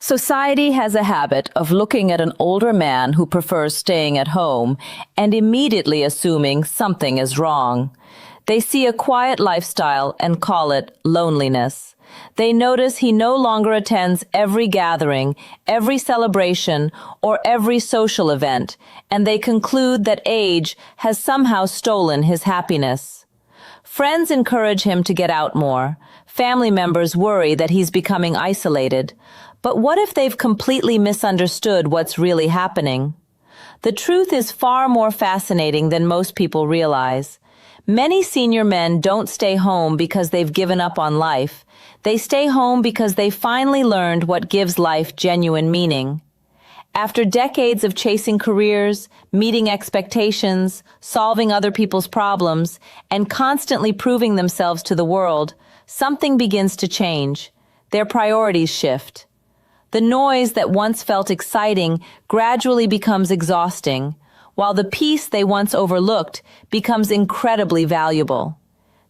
Society has a habit of looking at an older man who prefers staying at home and immediately assuming something is wrong. They see a quiet lifestyle and call it loneliness. They notice he no longer attends every gathering, every celebration, or every social event, and they conclude that age has somehow stolen his happiness. Friends encourage him to get out more. Family members worry that he's becoming isolated. But what if they've completely misunderstood what's really happening? The truth is far more fascinating than most people realize. Many senior men don't stay home because they've given up on life. They stay home because they finally learned what gives life genuine meaning. After decades of chasing careers, meeting expectations, solving other people's problems, and constantly proving themselves to the world, something begins to change. Their priorities shift. The noise that once felt exciting gradually becomes exhausting, while the peace they once overlooked becomes incredibly valuable.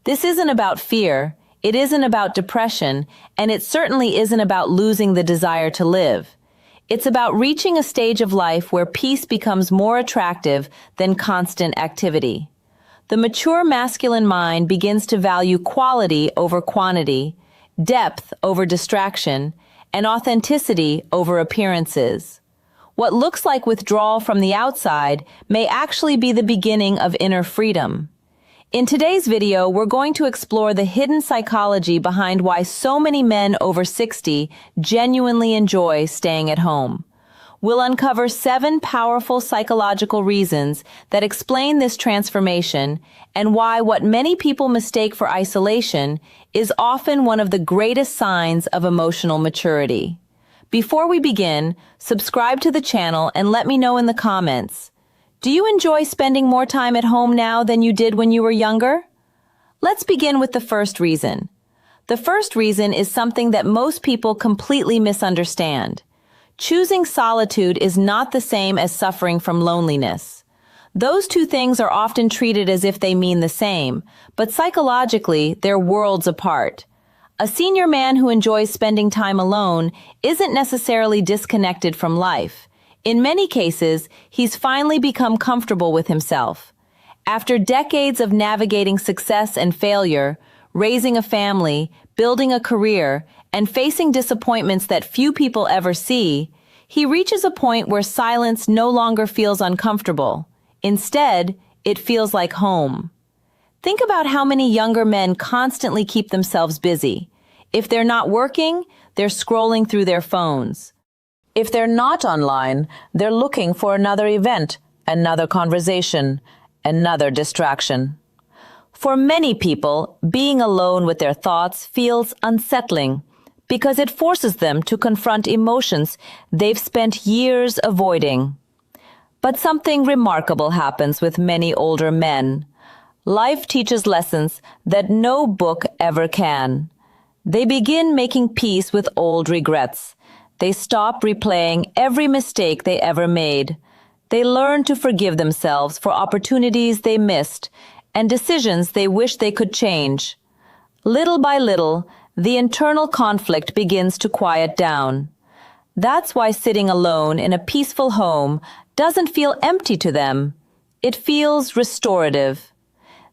This isn't about fear, it isn't about depression, and it certainly isn't about losing the desire to live. It's about reaching a stage of life where peace becomes more attractive than constant activity. The mature masculine mind begins to value quality over quantity, depth over distraction, and authenticity over appearances. What looks like withdrawal from the outside may actually be the beginning of inner freedom. In today's video, we're going to explore the hidden psychology behind why so many men over 60 genuinely enjoy staying at home. We'll uncover 7 powerful psychological reasons that explain this transformation and why what many people mistake for isolation is often one of the greatest signs of emotional maturity. Before we begin, subscribe to the channel and let me know in the comments. Do you enjoy spending more time at home now than you did when you were younger? Let's begin with the first reason. The first reason is something that most people completely misunderstand. Choosing solitude is not the same as suffering from loneliness. Those two things are often treated as if they mean the same, but psychologically, they're worlds apart. A senior man who enjoys spending time alone isn't necessarily disconnected from life. In many cases, he's finally become comfortable with himself. After decades of navigating success and failure, raising a family, building a career, and facing disappointments that few people ever see, he reaches a point where silence no longer feels uncomfortable. Instead, it feels like home. Think about how many younger men constantly keep themselves busy. If they're not working, they're scrolling through their phones. If they're not online, they're looking for another event, another conversation, another distraction. For many people, being alone with their thoughts feels unsettling because it forces them to confront emotions they've spent years avoiding. But something remarkable happens with many older men. Life teaches lessons that no book ever can. They begin making peace with old regrets. They stop replaying every mistake they ever made. They learn to forgive themselves for opportunities they missed and decisions they wish they could change. Little by little, the internal conflict begins to quiet down. That's why sitting alone in a peaceful home doesn't feel empty to them. It feels restorative.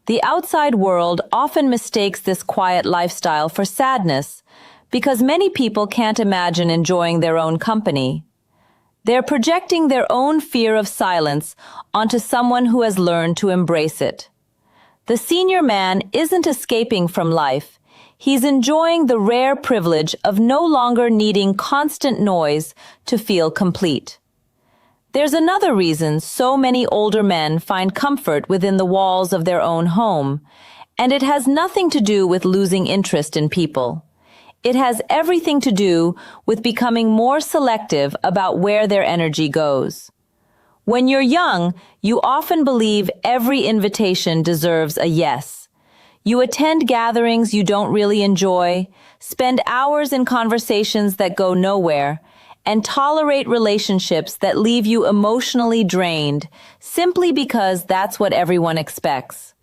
The outside world often mistakes this quiet lifestyle for sadness because many people can't imagine enjoying their own company. They're projecting their own fear of silence onto someone who has learned to embrace it. The senior man isn't escaping from life. He's enjoying the rare privilege of no longer needing constant noise to feel complete. There's another reason so many older men find comfort within the walls of their own home, and it has nothing to do with losing interest in people. It has everything to do with becoming more selective about where their energy goes. When you're young, you often believe every invitation deserves a yes. You attend gatherings you don't really enjoy, spend hours in conversations that go nowhere, and tolerate relationships that leave you emotionally drained simply because that's what everyone expects.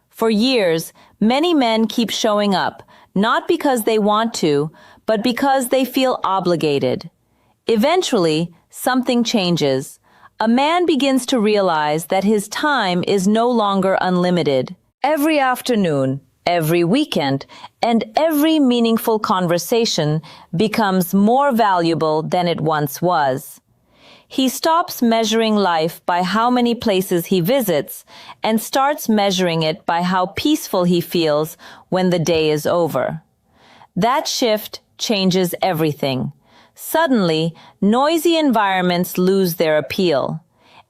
For years, many men keep showing up, not because they want to, but because they feel obligated. Eventually, something changes. A man begins to realize that his time is no longer unlimited. Every afternoon, every weekend, and every meaningful conversation becomes more valuable than it once was. He stops measuring life by how many places he visits and starts measuring it by how peaceful he feels when the day is over. That shift changes everything. Suddenly, noisy environments lose their appeal.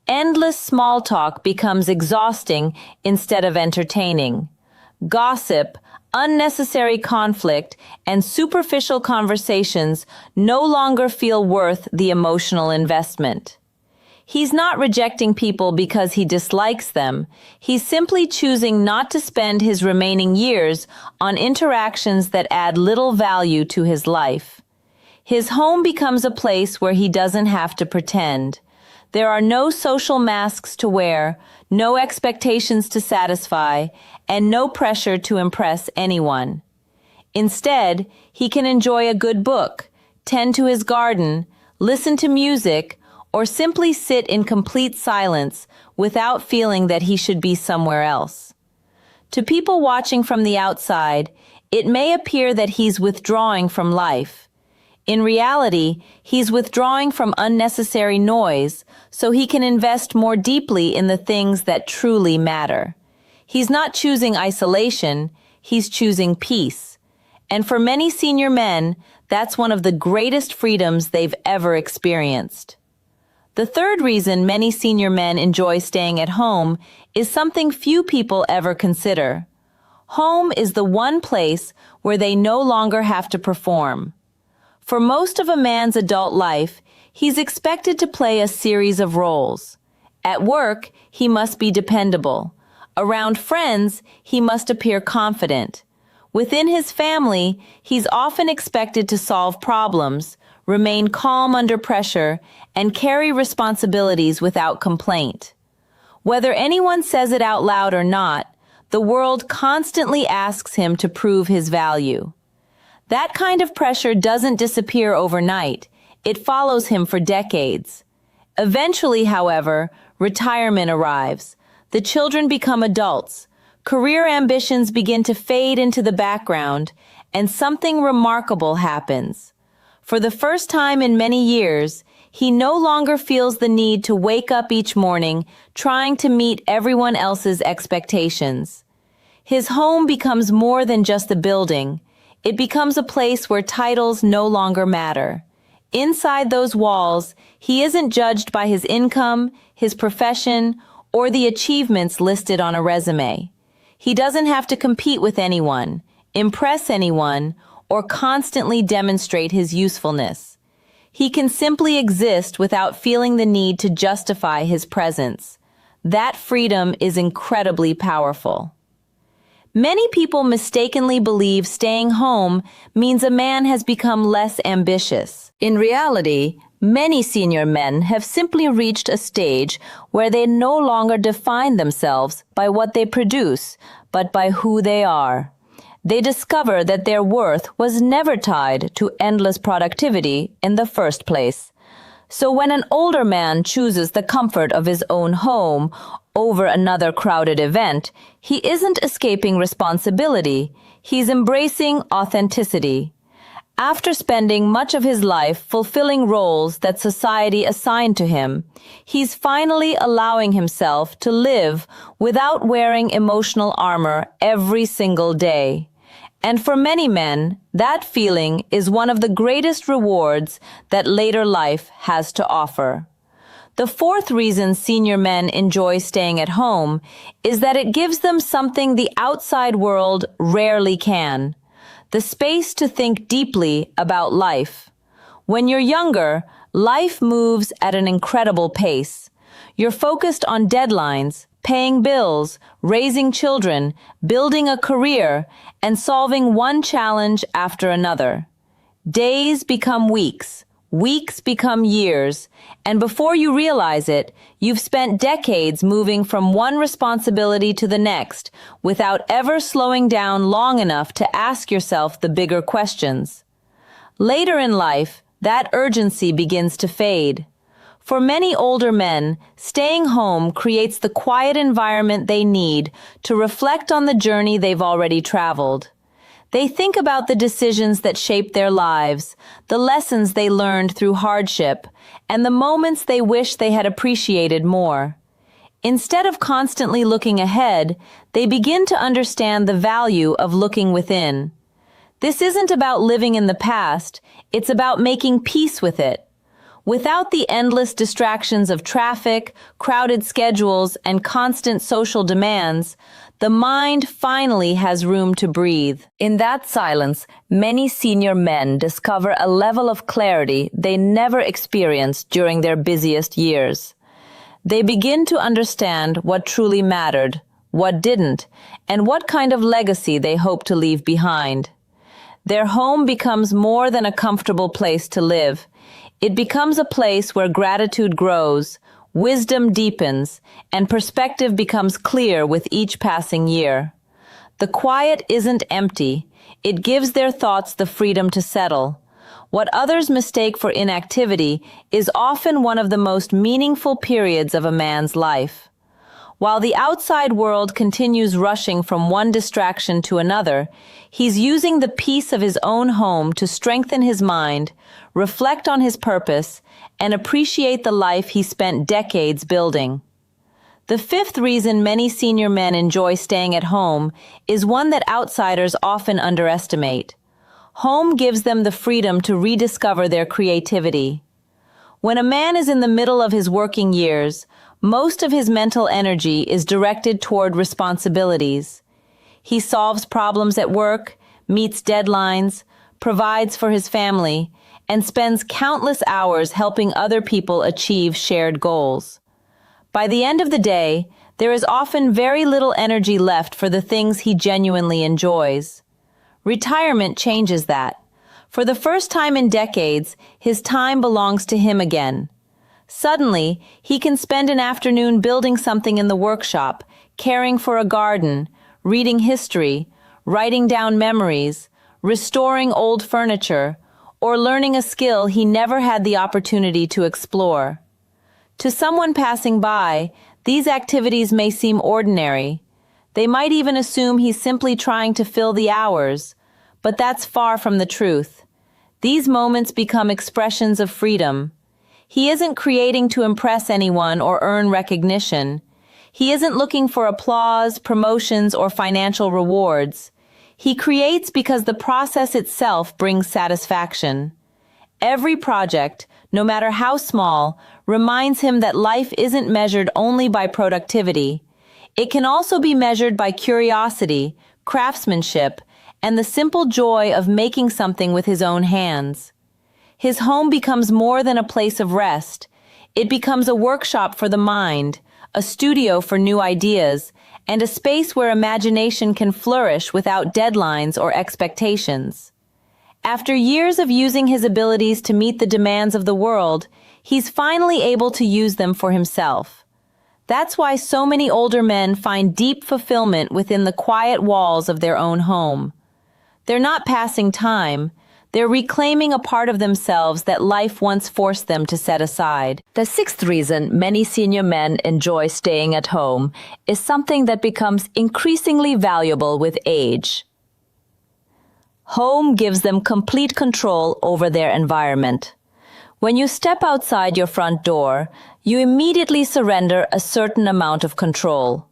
Endless small talk becomes exhausting instead of entertaining. Gossip, unnecessary conflict, and superficial conversations no longer feel worth the emotional investment. He's not rejecting people because he dislikes them. He's simply choosing not to spend his remaining years on interactions that add little value to his life. His home becomes a place where he doesn't have to pretend. There are no social masks to wear, no expectations to satisfy, and no pressure to impress anyone. Instead, he can enjoy a good book, tend to his garden, listen to music, or simply sit in complete silence without feeling that he should be somewhere else. To people watching from the outside, it may appear that he's withdrawing from life. In reality, he's withdrawing from unnecessary noise so he can invest more deeply in the things that truly matter. He's not choosing isolation, he's choosing peace. And for many senior men, that's one of the greatest freedoms they've ever experienced. The third reason many senior men enjoy staying at home is something few people ever consider. Home is the one place where they no longer have to perform. For most of a man's adult life, he's expected to play a series of roles. At work, he must be dependable. Around friends, he must appear confident. Within his family, he's often expected to solve problems, remain calm under pressure, and carry responsibilities without complaint. Whether anyone says it out loud or not, the world constantly asks him to prove his value. That kind of pressure doesn't disappear overnight. It follows him for decades. Eventually, however, retirement arrives. The children become adults. Career ambitions begin to fade into the background, and something remarkable happens. For the first time in many years, he no longer feels the need to wake up each morning trying to meet everyone else's expectations. His home becomes more than just a building. It becomes a place where titles no longer matter. Inside those walls, he isn't judged by his income, his profession, or the achievements listed on a resume. He doesn't have to compete with anyone, impress anyone, or constantly demonstrate his usefulness. He can simply exist without feeling the need to justify his presence. That freedom is incredibly powerful. Many people mistakenly believe staying home means a man has become less ambitious. In reality, many senior men have simply reached a stage where they no longer define themselves by what they produce, but by who they are. They discover that their worth was never tied to endless productivity in the first place. So when an older man chooses the comfort of his own home over another crowded event, he isn't escaping responsibility, he's embracing authenticity. After spending much of his life fulfilling roles that society assigned to him, he's finally allowing himself to live without wearing emotional armor every single day. And for many men, that feeling is one of the greatest rewards that later life has to offer. The fourth reason senior men enjoy staying at home is that it gives them something the outside world rarely can: the space to think deeply about life. When you're younger, life moves at an incredible pace. You're focused on deadlines, paying bills, raising children, building a career, and solving one challenge after another. Days become weeks, weeks become years, and before you realize it, you've spent decades moving from one responsibility to the next without ever slowing down long enough to ask yourself the bigger questions. Later in life, that urgency begins to fade. For many older men, staying home creates the quiet environment they need to reflect on the journey they've already traveled. They think about the decisions that shaped their lives, the lessons they learned through hardship, and the moments they wish they had appreciated more. Instead of constantly looking ahead, they begin to understand the value of looking within. This isn't about living in the past, it's about making peace with it. Without the endless distractions of traffic, crowded schedules, and constant social demands, the mind finally has room to breathe. In that silence, many senior men discover a level of clarity they never experienced during their busiest years. They begin to understand what truly mattered, what didn't, and what kind of legacy they hope to leave behind. Their home becomes more than a comfortable place to live. It becomes a place where gratitude grows, wisdom deepens, and perspective becomes clear with each passing year. The quiet isn't empty. It gives their thoughts the freedom to settle. What others mistake for inactivity is often one of the most meaningful periods of a man's life. While the outside world continues rushing from one distraction to another, he's using the peace of his own home to strengthen his mind, reflect on his purpose, and appreciate the life he spent decades building. The fifth reason many senior men enjoy staying at home is one that outsiders often underestimate. Home gives them the freedom to rediscover their creativity. When a man is in the middle of his working years, most of his mental energy is directed toward responsibilities. He solves problems at work, meets deadlines, provides for his family, and spends countless hours helping other people achieve shared goals. By the end of the day, there is often very little energy left for the things he genuinely enjoys. Retirement changes that. For the first time in decades, his time belongs to him again. Suddenly, he can spend an afternoon building something in the workshop, caring for a garden, reading history, writing down memories, restoring old furniture, or learning a skill he never had the opportunity to explore. To someone passing by, these activities may seem ordinary. They might even assume he's simply trying to fill the hours, but that's far from the truth. These moments become expressions of freedom. He isn't creating to impress anyone or earn recognition. He isn't looking for applause, promotions, or financial rewards. He creates because the process itself brings satisfaction. Every project, no matter how small, reminds him that life isn't measured only by productivity. It can also be measured by curiosity, craftsmanship, and the simple joy of making something with his own hands. His home becomes more than a place of rest. It becomes a workshop for the mind, a studio for new ideas, and a space where imagination can flourish without deadlines or expectations. After years of using his abilities to meet the demands of the world, he's finally able to use them for himself. That's why so many older men find deep fulfillment within the quiet walls of their own home. They're not passing time. They're reclaiming a part of themselves that life once forced them to set aside. The sixth reason many senior men enjoy staying at home is something that becomes increasingly valuable with age. Home gives them complete control over their environment. When you step outside your front door, you immediately surrender a certain amount of control.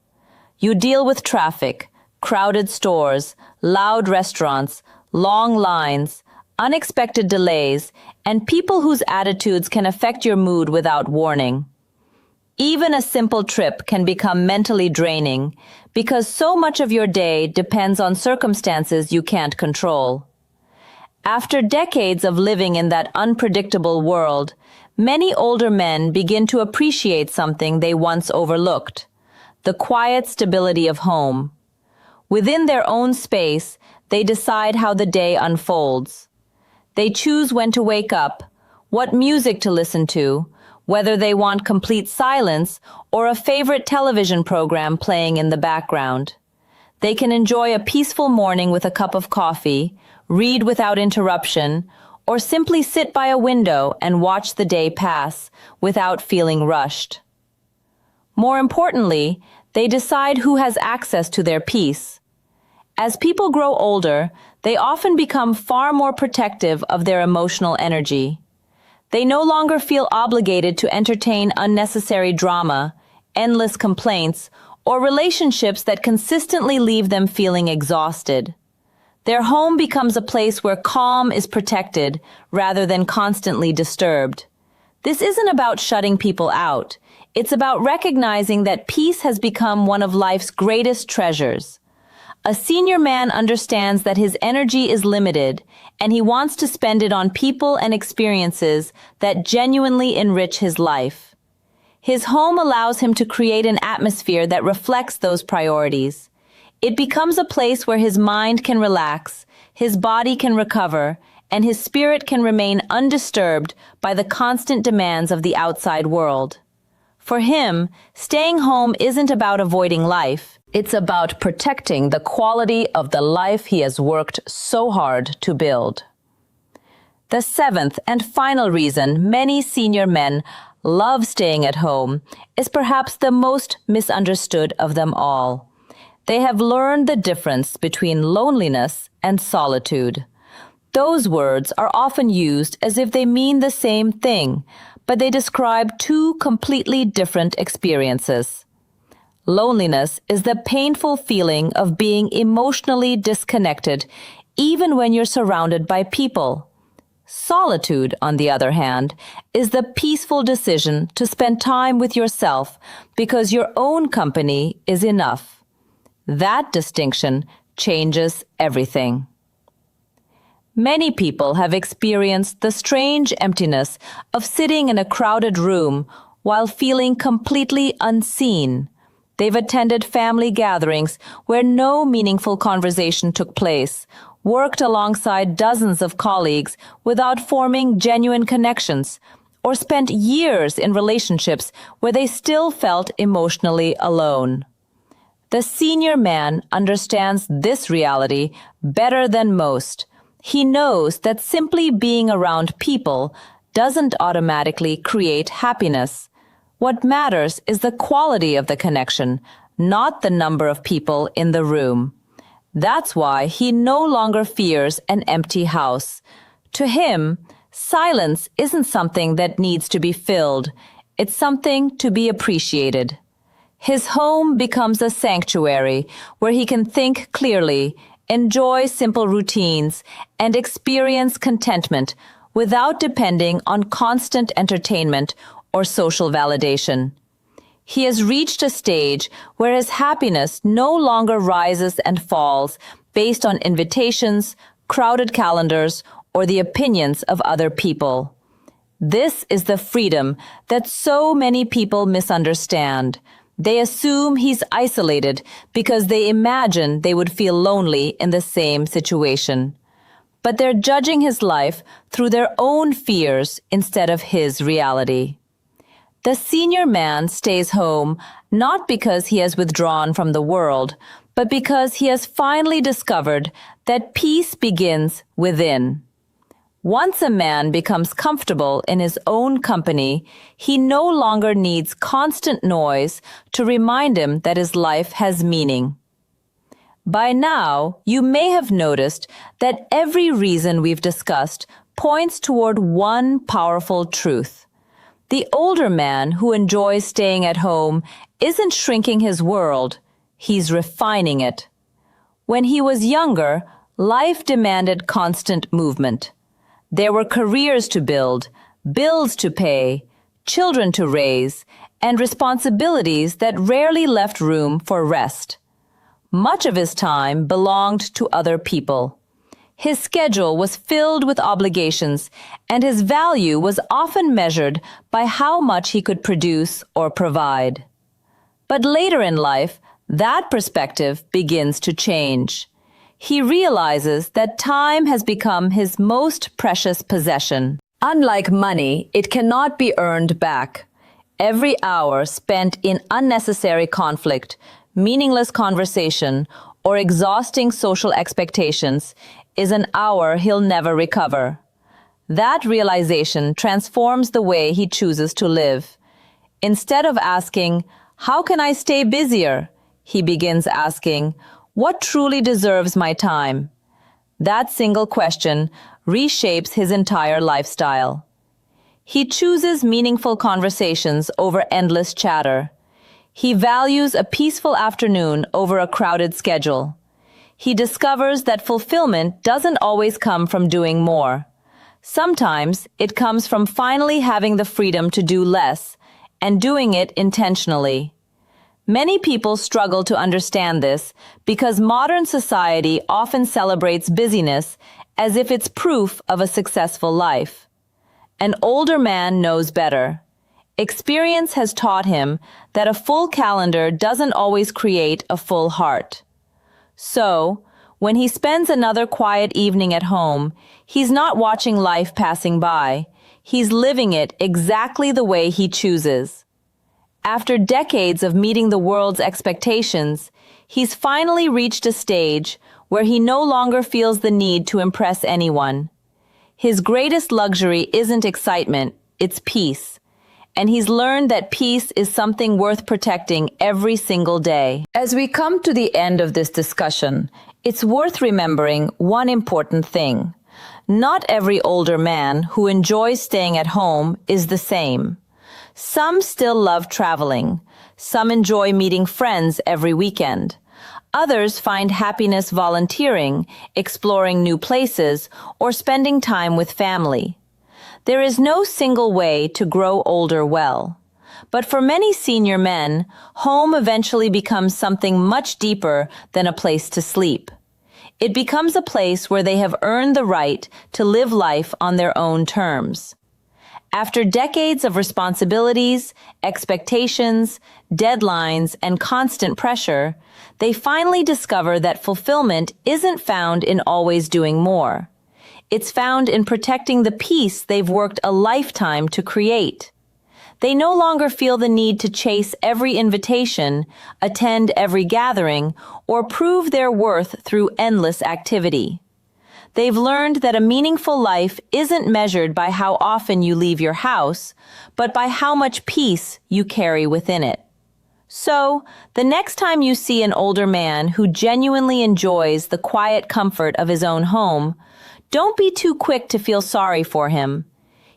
You deal with traffic, crowded stores, loud restaurants, long lines, unexpected delays, and people whose attitudes can affect your mood without warning. Even a simple trip can become mentally draining because so much of your day depends on circumstances you can't control. After decades of living in that unpredictable world, many older men begin to appreciate something they once overlooked: the quiet stability of home. Within their own space, they decide how the day unfolds. They choose when to wake up, what music to listen to, whether they want complete silence or a favorite television program playing in the background. They can enjoy a peaceful morning with a cup of coffee, read without interruption, or simply sit by a window and watch the day pass without feeling rushed. More importantly, they decide who has access to their peace. As people grow older, they often become far more protective of their emotional energy. They no longer feel obligated to entertain unnecessary drama, endless complaints, or relationships that consistently leave them feeling exhausted. Their home becomes a place where calm is protected rather than constantly disturbed. This isn't about shutting people out. It's about recognizing that peace has become one of life's greatest treasures. A senior man understands that his energy is limited, and he wants to spend it on people and experiences that genuinely enrich his life. His home allows him to create an atmosphere that reflects those priorities. It becomes a place where his mind can relax, his body can recover, and his spirit can remain undisturbed by the constant demands of the outside world. For him, staying home isn't about avoiding life. It's about protecting the quality of the life he has worked so hard to build. The seventh and final reason many senior men love staying at home is perhaps the most misunderstood of them all. They have learned the difference between loneliness and solitude. Those words are often used as if they mean the same thing, but they describe two completely different experiences. Loneliness is the painful feeling of being emotionally disconnected, even when you're surrounded by people. Solitude, on the other hand, is the peaceful decision to spend time with yourself because your own company is enough. That distinction changes everything. Many people have experienced the strange emptiness of sitting in a crowded room while feeling completely unseen. They've attended family gatherings where no meaningful conversation took place, worked alongside dozens of colleagues without forming genuine connections, or spent years in relationships where they still felt emotionally alone. The senior man understands this reality better than most. He knows that simply being around people doesn't automatically create happiness. What matters is the quality of the connection, not the number of people in the room. That's why he no longer fears an empty house. To him, silence isn't something that needs to be filled. It's something to be appreciated. His home becomes a sanctuary where he can think clearly, enjoy simple routines, and experience contentment without depending on constant entertainment or social validation. He has reached a stage where his happiness no longer rises and falls based on invitations, crowded calendars, or the opinions of other people. This is the freedom that so many people misunderstand. They assume he's isolated because they imagine they would feel lonely in the same situation. But they're judging his life through their own fears instead of his reality. The senior man stays home not because he has withdrawn from the world, but because he has finally discovered that peace begins within. Once a man becomes comfortable in his own company, he no longer needs constant noise to remind him that his life has meaning. By now, you may have noticed that every reason we've discussed points toward one powerful truth. The older man who enjoys staying at home isn't shrinking his world, he's refining it. When he was younger, life demanded constant movement. There were careers to build, bills to pay, children to raise, and responsibilities that rarely left room for rest. Much of his time belonged to other people. His schedule was filled with obligations, and his value was often measured by how much he could produce or provide. But later in life, that perspective begins to change. He realizes that time has become his most precious possession. Unlike money, it cannot be earned back. Every hour spent in unnecessary conflict, meaningless conversation, or exhausting social expectations is an hour he'll never recover. That realization transforms the way he chooses to live. Instead of asking, "How can I stay busier?" he begins asking, "What truly deserves my time?" That single question reshapes his entire lifestyle. He chooses meaningful conversations over endless chatter. He values a peaceful afternoon over a crowded schedule. He discovers that fulfillment doesn't always come from doing more. Sometimes it comes from finally having the freedom to do less and doing it intentionally. Many people struggle to understand this because modern society often celebrates busyness as if it's proof of a successful life. An older man knows better. Experience has taught him that a full calendar doesn't always create a full heart. So, when he spends another quiet evening at home, he's not watching life passing by. He's living it exactly the way he chooses. After decades of meeting the world's expectations, he's finally reached a stage where he no longer feels the need to impress anyone. His greatest luxury isn't excitement, it's peace. And he's learned that peace is something worth protecting every single day. As we come to the end of this discussion, it's worth remembering one important thing. Not every older man who enjoys staying at home is the same. Some still love traveling. Some enjoy meeting friends every weekend. Others find happiness volunteering, exploring new places, or spending time with family. There is no single way to grow older well. But for many senior men, home eventually becomes something much deeper than a place to sleep. It becomes a place where they have earned the right to live life on their own terms. After decades of responsibilities, expectations, deadlines, and constant pressure, they finally discover that fulfillment isn't found in always doing more. It's found in protecting the peace they've worked a lifetime to create. They no longer feel the need to chase every invitation, attend every gathering, or prove their worth through endless activity. They've learned that a meaningful life isn't measured by how often you leave your house, but by how much peace you carry within it. So, the next time you see an older man who genuinely enjoys the quiet comfort of his own home, don't be too quick to feel sorry for him.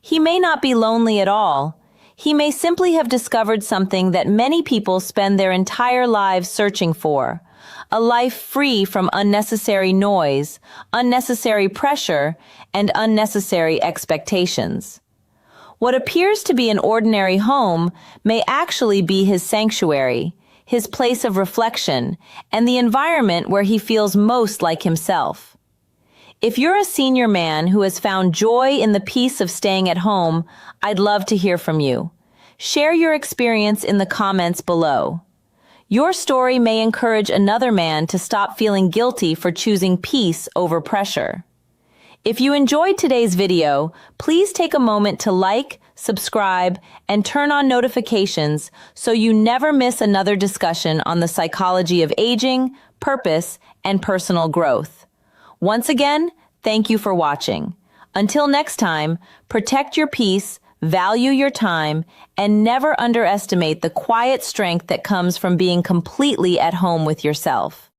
He may not be lonely at all. He may simply have discovered something that many people spend their entire lives searching for. A life free from unnecessary noise, unnecessary pressure, and unnecessary expectations. What appears to be an ordinary home may actually be his sanctuary, his place of reflection, and the environment where he feels most like himself. If you're a senior man who has found joy in the peace of staying at home, I'd love to hear from you. Share your experience in the comments below. Your story may encourage another man to stop feeling guilty for choosing peace over pressure. If you enjoyed today's video, please take a moment to like, subscribe, and turn on notifications so you never miss another discussion on the psychology of aging, purpose, and personal growth. Once again, thank you for watching. Until next time, protect your peace, value your time, and never underestimate the quiet strength that comes from being completely at home with yourself.